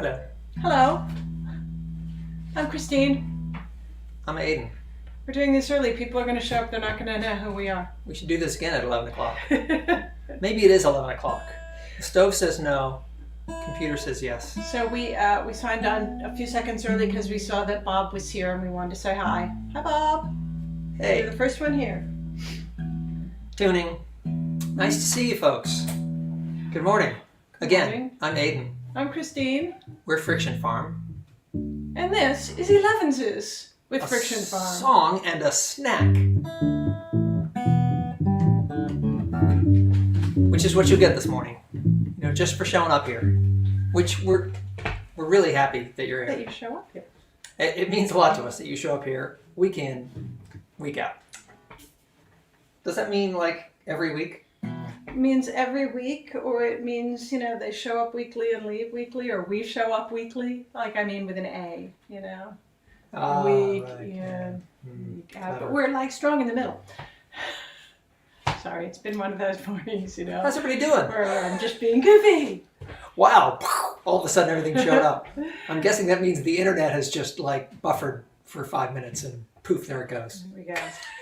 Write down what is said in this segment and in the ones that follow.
Hello. Hello. I'm Christine. I'm Aiden. We're doing this early. People are going to show up. They're not going to know who we are. We should do this again at 11 o'clock. Maybe it is 11 o'clock. The stove says no. Computer says yes. So we signed on a few seconds early because we saw that Bob was here and we wanted to say hi. Hi, Bob. Hey. You're the first one here. Tuning. Nice to see you folks. Good morning. Again, morning. I'm Aiden. I'm Christine. We're Friction Farm. And this is Elevenses with A Friction Farm. song and a snack. Which is what you'll get this morning. You know, just for showing up here. Which we're really happy that you're here. That you show up here. It means a lot to us that you show up here week in, week out. Does that mean like every week? It means every week, or it means, they show up weekly and leave weekly, or we show up weekly. Like, I mean with an A, week Right, in, week out. Clever. But we're like strong in the middle. Sorry, it's been one of those mornings, How's everybody doing? where I'm just being goofy. Wow, all of a sudden everything showed up. I'm guessing that means the internet has just like buffered for 5 minutes and poof, there it goes. There we go.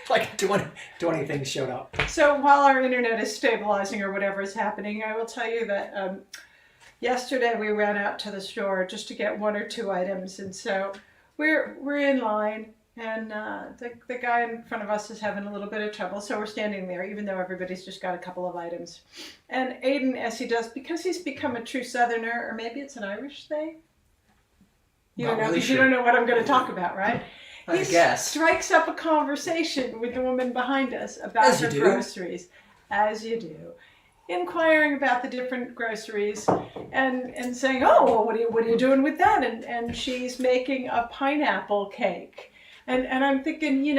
Like 20 things showed up. So while our internet is stabilizing or whatever is happening, I will tell you that yesterday we ran out to the store just to get one or two items, and so we're in line, and the guy in front of us is having a little bit of trouble, so we're standing there even though everybody's just got a couple of items. And Aiden, as he does, because he's become a true Southerner, or maybe it's an Irish thing. You Not don't know, really because you sure. don't know what I'm going to talk about, right? I He guess. strikes up a conversation with the woman behind us about As you her do. groceries, as you do, inquiring about the different groceries, and saying, "Oh, well, what are you doing with that?" And she's making a pineapple cake, and I'm thinking,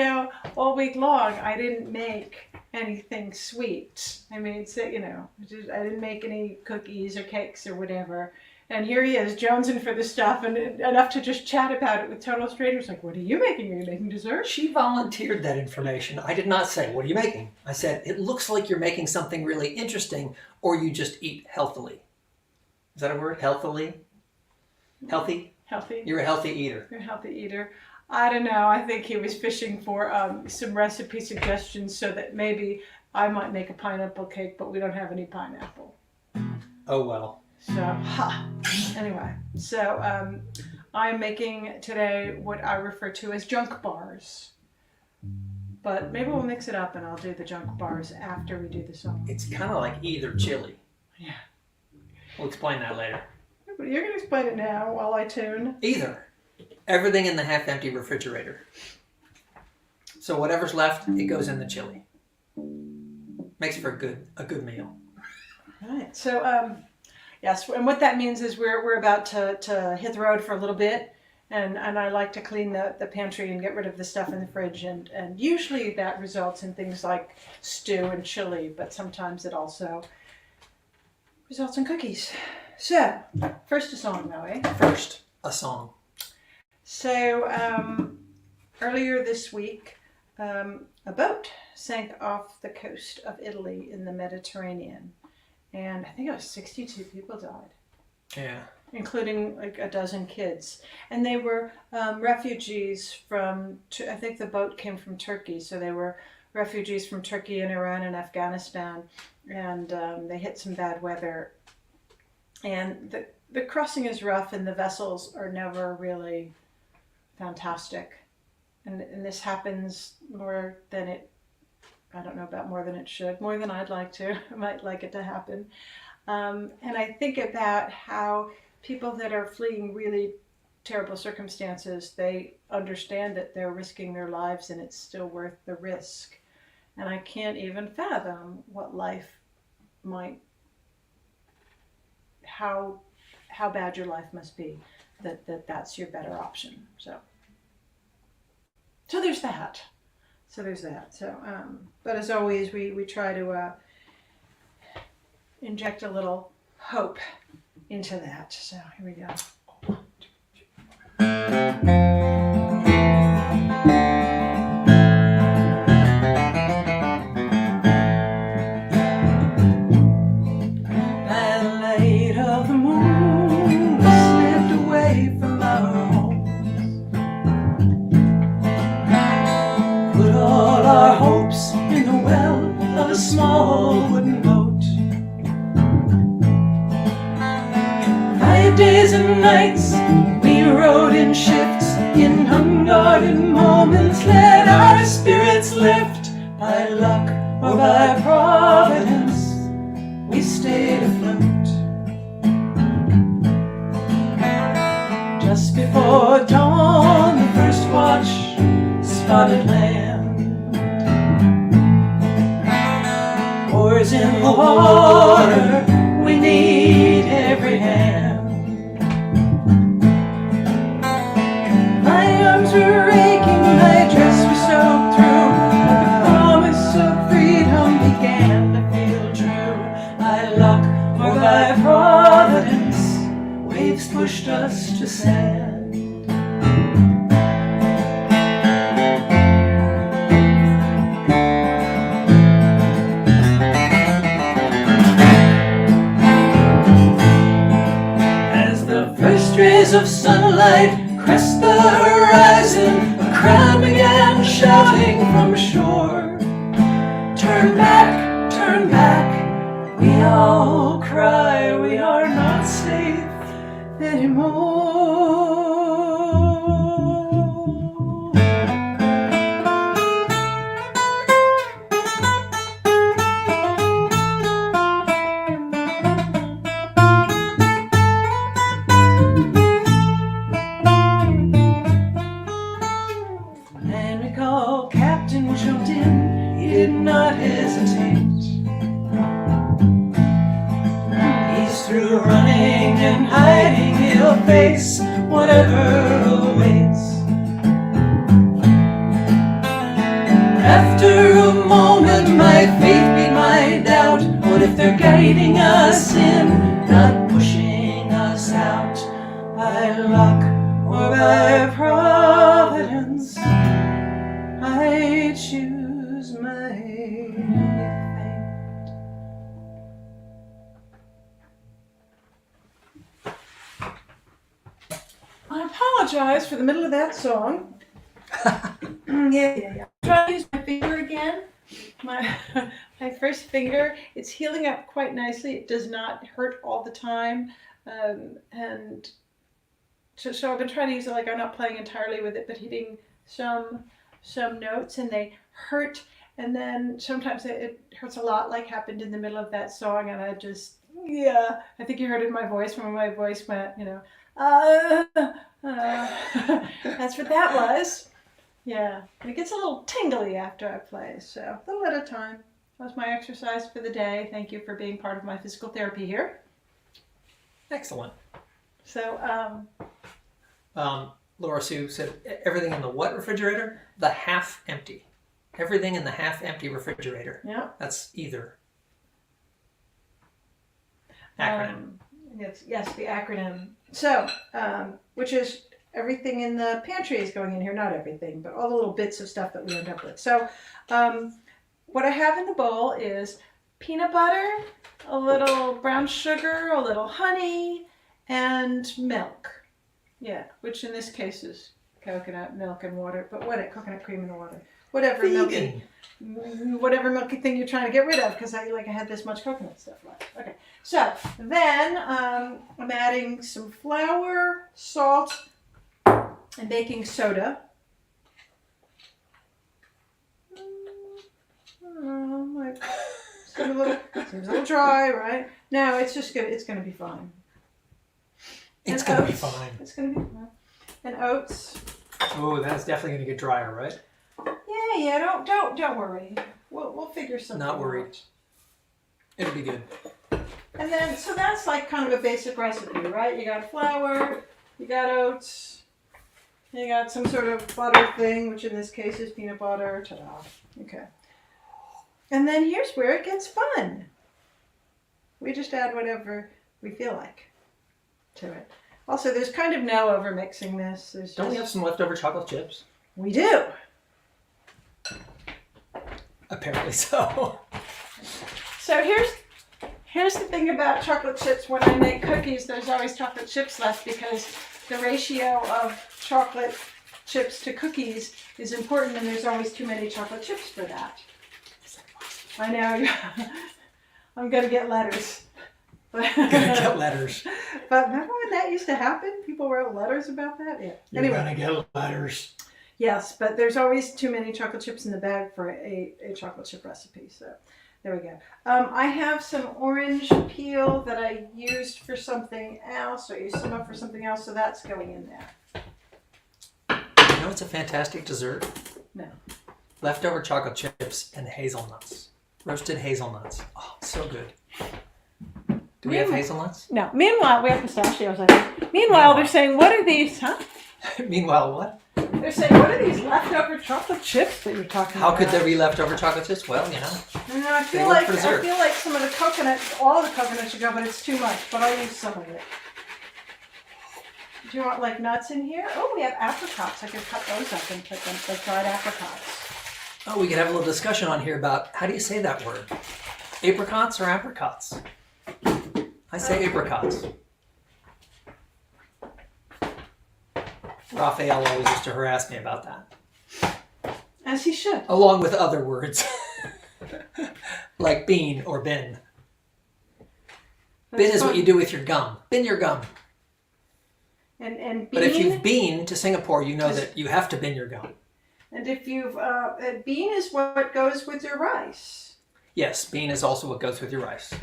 all week long I didn't make anything sweet. I mean, I didn't make any cookies or cakes or whatever. And here he is, jonesing for the stuff, and enough to just chat about it with total strangers. Like, what are you making? Are you making dessert? She volunteered that information. I did not say, what are you making? I said, it looks like you're making something really interesting, or you just eat healthily. Is that a word? Healthily? Healthy? Healthy. You're a healthy eater. You're a healthy eater. I don't know. I think he was fishing for some recipe suggestions so that maybe I might make a pineapple cake, but we don't have any pineapple. Oh well. So, anyway, I'm making today what I refer to as junk bars. But maybe we'll mix it up and I'll do the junk bars after we do the song. It's kind of like either chili. Yeah. We'll explain that later. But you're going to explain it now while I tune. Either. Everything in the half-empty refrigerator. So whatever's left, it goes in the chili. Makes for a good meal. All right. So, yes, and what that means is we're about to hit the road for a little bit, and I like to clean the pantry and get rid of the stuff in the fridge, and usually that results in things like stew and chili, but sometimes it also results in cookies. So, first a song though, eh? First, a song. So, earlier this week, a boat sank off the coast of Italy in the Mediterranean. And I think it was 62 people died, Yeah. including like a dozen kids. And they were refugees from, I think the boat came from Turkey. So they were refugees from Turkey and Iran and Afghanistan. And they hit some bad weather. And the crossing is rough and the vessels are never really fantastic. And this happens more than it should, more than I'd like to. I might like it to happen. And I think about how people that are fleeing really terrible circumstances, they understand that they're risking their lives and it's still worth the risk. And I can't even fathom what life might, how bad your life must be, that's your better option. So there's that. So, but as always, we try to inject a little hope into that. So here we go. By the light of the moon, we slipped and nights, we rode in shifts, in unguarded moments, let our spirits lift. By luck or by providence, we stayed afloat. Just before dawn, the first watch spotted land. Oars in the water, we need every hand. My arms were aching, my dress was soaked through, but the promise of freedom began to feel true. By luck or by providence, waves pushed us to sand. Rays of sunlight crest the horizon, a crowd began shouting from shore. Turn back, we all cry, we are not safe anymore. Did not hesitate. He's through running and hiding, he'll face whatever awaits. After a moment, my faith beat my doubt. What if they're guiding us in, not pushing us out? By luck or by providence, I choose my fate. I apologize for the middle of that song. Yeah. Try to use my finger again. My first finger. It's healing up quite nicely. It does not hurt all the time, and so I've been trying to use it like I'm not playing entirely with it, but hitting some notes, and they hurt, and then sometimes it hurts a lot, like happened in the middle of that song, and I just, I think you heard it in my voice when my voice went, that's what that was. Yeah, and it gets a little tingly after I play, so a little at a time. That was my exercise for the day. Thank you for being part of my physical therapy here. Excellent. So, Laura Sue said, everything in the what refrigerator? The half empty. Everything in the half empty refrigerator. Yeah. That's either. Acronym. Yes, the acronym. So, which is everything in the pantry is going in here. Not everything, but all the little bits of stuff that we end up with. So, what I have in the bowl is peanut butter, a little brown sugar, a little honey, and milk. Yeah, which in this case is coconut milk and water, but coconut cream and water. Whatever milky thing you're trying to get rid of, because I had this much coconut stuff left. Okay, so then I'm adding some flour, salt, and baking soda. Seems a little dry, right? No, it's gonna be fine. It's going to be fine. It's going to be fine. And oats. Oh, that's definitely going to get drier, right? Yeah. Don't worry. We'll figure something out. Not worried. It'll be good. And then, so that's like kind of a basic recipe, right? You got flour, you got oats, you got some sort of butter thing, which in this case is peanut butter. Ta-da. Okay. And then here's where it gets fun. We just add whatever we feel like to it. Also, there's kind of no over mixing this. Don't we have some leftover chocolate chips? We do. Apparently so. So here's the thing about chocolate chips. When I make cookies, there's always chocolate chips left because the ratio of chocolate chips to cookies is important, and there's always too many chocolate chips for that. I know. I'm going to get letters. Gonna get letters. But remember when that used to happen? People wrote letters about that? Yeah. You're Anyway. gonna get letters. Yes, but there's always too many chocolate chips in the bag for a chocolate chip recipe. So there we go. I have some orange peel that I used for something else, or used some up for something else, so that's going in there. You know it's a fantastic dessert? No. Leftover chocolate chips and hazelnuts. Roasted hazelnuts. Oh, so good. Do we have hazelnuts? No. Meanwhile, we have pistachios, I think. Meanwhile, they're saying, what are these, huh? Meanwhile, what? They're saying, what are these leftover chocolate chips that you're talking How about? could there be leftover chocolate chips? Well, you know. I feel like some of the coconut, all the coconut should go, but it's too much. But I'll use some of it. Do you want like nuts in here? Oh, we have apricots. I could cut those up and put them like dried apricots. Oh, we could have a little discussion on here about how do you say that word? Apricots or apricots? I say apricots. Raphael always used to harass me about that. As he should. Along with other words. Like bean or bin. Bin is what you do with your gum. Bin your gum. And bean. But if you've been to Singapore, you know that you have to bin your gum. And if you've bean is what goes with your rice. Yes, bean is also what goes with your rice.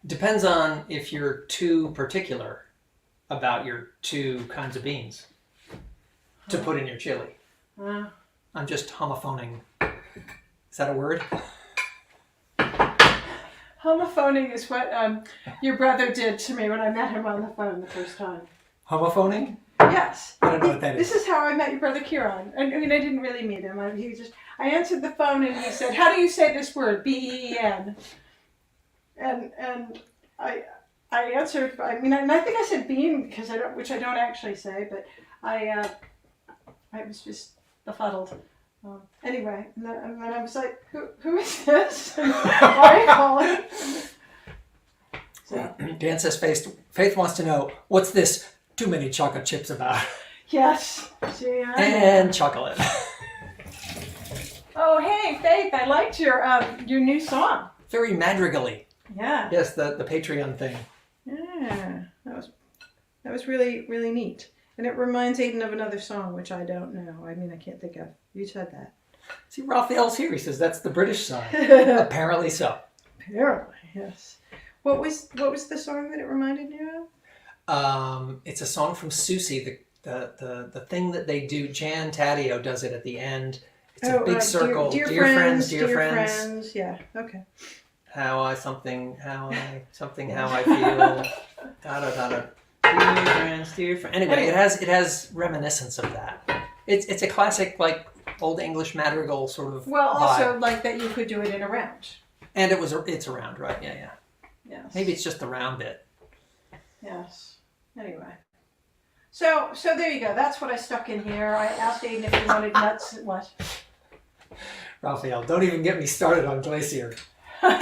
Depends on if you're too particular about your two kinds of beans to put in your chili. I'm just homophoning. Is that a word? Homophoning is what your brother did to me when I met him on the phone the first time. Homophoning? Yes. I don't know what that is. This is how I met your brother Kieran. I mean, I didn't really meet him. I answered the phone and he said, "How do you say this word? B-E-E-N." And I answered. I mean, and I think I said bean because which I don't actually say, but I was just befuddled. Anyway, and then I was like, "Who is this? Why are you calling?" So. Dan says Faith wants to know, what's this too many chocolate chips about? Yes. See, and chocolate. Oh, hey, Faith, I liked your new song. Very madrigal-y. Yeah. Yes, the Patreon thing. Yeah. That was really, really neat. And it reminds Aiden of another song, which I don't know. I mean, I can't think of. You said that. See, Raphael's here. He says that's the British side. Apparently so. Apparently, yes. What was the song that it reminded you of? It's a song from Susie, the thing that they do. Jan Taddeo does it at the end. It's a big circle. Dear friends. Yeah. Okay. How I feel. Da da da da. Dear friends. Anyway, it has reminiscence of that. It's a classic like old English madrigal sort of. Well, vibe. also like that you could do it in a round. And it's a round, right? Yeah. Yes. Maybe it's just the round bit. Yes. Anyway. So there you go. That's what I stuck in here. I asked Aiden if he wanted nuts. What? Raphael, don't even get me started on Glacier. Okay,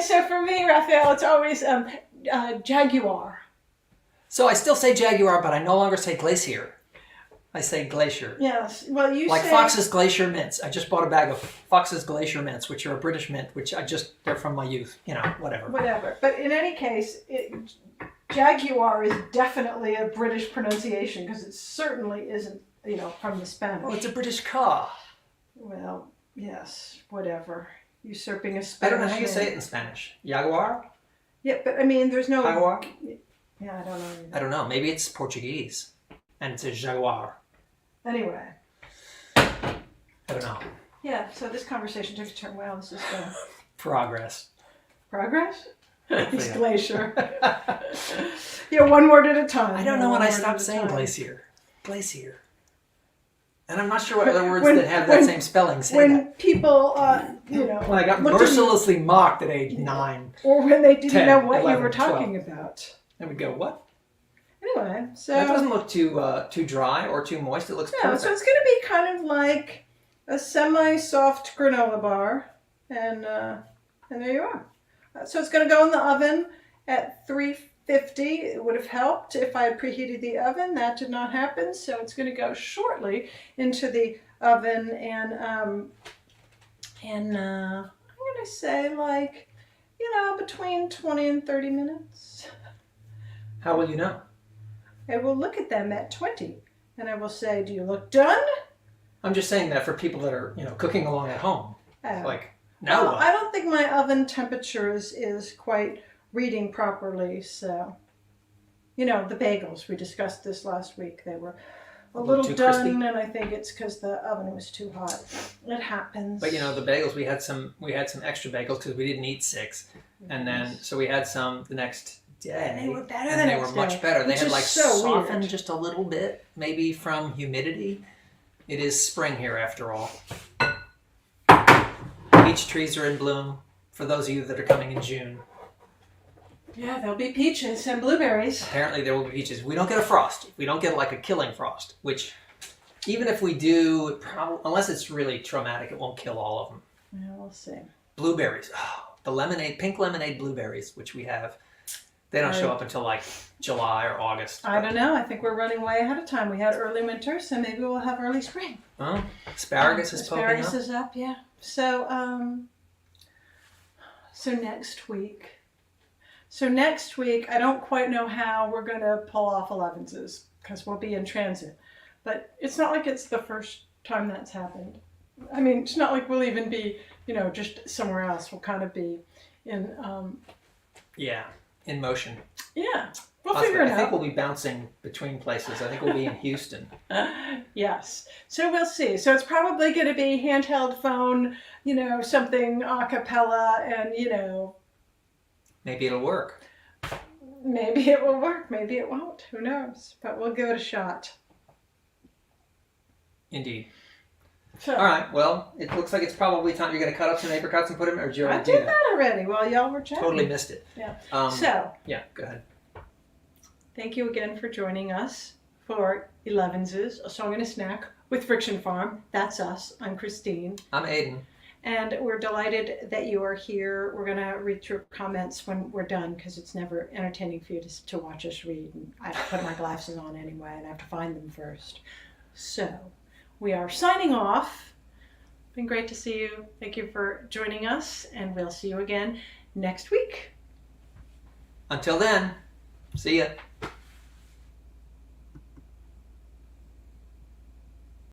so for me, Raphael, it's always Jaguar. So I still say Jaguar, but I no longer say Glacier. I say Glacier. Yes. Well, you like say... Fox's Glacier Mints. I just bought a bag of Fox's Glacier Mints, which are a British mint, which they're from my youth. You know, whatever. Whatever. But in any case, Jaguar is definitely a British pronunciation because it certainly isn't, from the Spanish. Oh, it's a British car. Well, yes, whatever. Usurping a Spanish I don't know how you name. say it in Spanish. Jaguar? Yeah, but I mean, there's no... Jaguar? Yeah, I don't know. I don't know. Maybe it's Portuguese. And it's a Jaguar. Anyway. I don't know. Yeah, so this conversation took a turn. Wow, this is Progress. Progress? It's Yeah. Glacier. Yeah, one word at a time. I don't know when I stopped saying Glacier. Glacier. And I'm not sure what other words that have that same spelling say when that. people, When I got mercilessly mocked at age 9. or when they didn't 10, know what 11, you were 12. talking about. And we go, what? Anyway, so... That doesn't look too dry or too moist. It looks No, perfect. so it's going to be kind of like a semi-soft granola bar. And there you are. So it's going to go in the oven at 350. It would have helped if I had preheated the oven. That did not happen. So it's going to go shortly into the oven. And I'm going to say like between 20 and 30 minutes. How will you know? I will look at them at 20 and I will say, do you look done? I'm just saying that for people that are, cooking along at home. Oh. Like, now Well, what? I don't think my oven temperature is quite reading properly, so. The bagels, we discussed this last week. They were a little too done, crispy? and I think it's because the oven was too hot. It happens. But the bagels, we had some extra bagels because we didn't eat 6. And then, so we had some the next day. And they were better and the they next were much day, better. They which had is like so softened weird. just a little bit, maybe from humidity. It is spring here after all. Peach trees are in bloom for those of you that are coming in June. Yeah, there'll be peaches and blueberries. Apparently there will be peaches. We don't get a frost. We don't get like a killing frost, which even if we do, unless it's really traumatic, it won't kill all of them. Yeah, we'll see. Blueberries. Oh, the pink lemonade blueberries, which we have, they don't show up until like July or August. I don't know. I think we're running way ahead of time. We had early winter, so maybe we'll have early spring. Oh, asparagus is poking up. Asparagus is up, yeah. So, so next week, I don't quite know how we're going to pull off Elevenses because we'll be in transit. But it's not like it's the first time that's happened. I mean, it's not like we'll even be, just somewhere else. We'll kind of be in. Yeah, in motion. Yeah, we'll figure it out. I think we'll be bouncing between places. I think we'll be in Houston. Yes. So we'll see. So it's probably going to be handheld phone, something a cappella, and, Maybe it'll work. maybe it will work. Maybe it won't. Who knows? But we'll give it a shot. Indeed. So, All right. Well, it looks like it's probably time. You're going to cut up some apricots and put them, or did you I already did do that already while y'all were chatting. Totally missed it. Yeah. Yeah. Go ahead. Thank you again for joining us for Elevenses, a song and a snack with Friction Farm. That's us. I'm Christine. I'm Aiden. And we're delighted that you are here. We're going to read through comments when we're done because it's never entertaining for you to watch us read. And I have to put my glasses on anyway and I have to find them first. So we are signing off. Been great to see you. Thank you for joining us, and we'll see you again next week. Until then, see ya.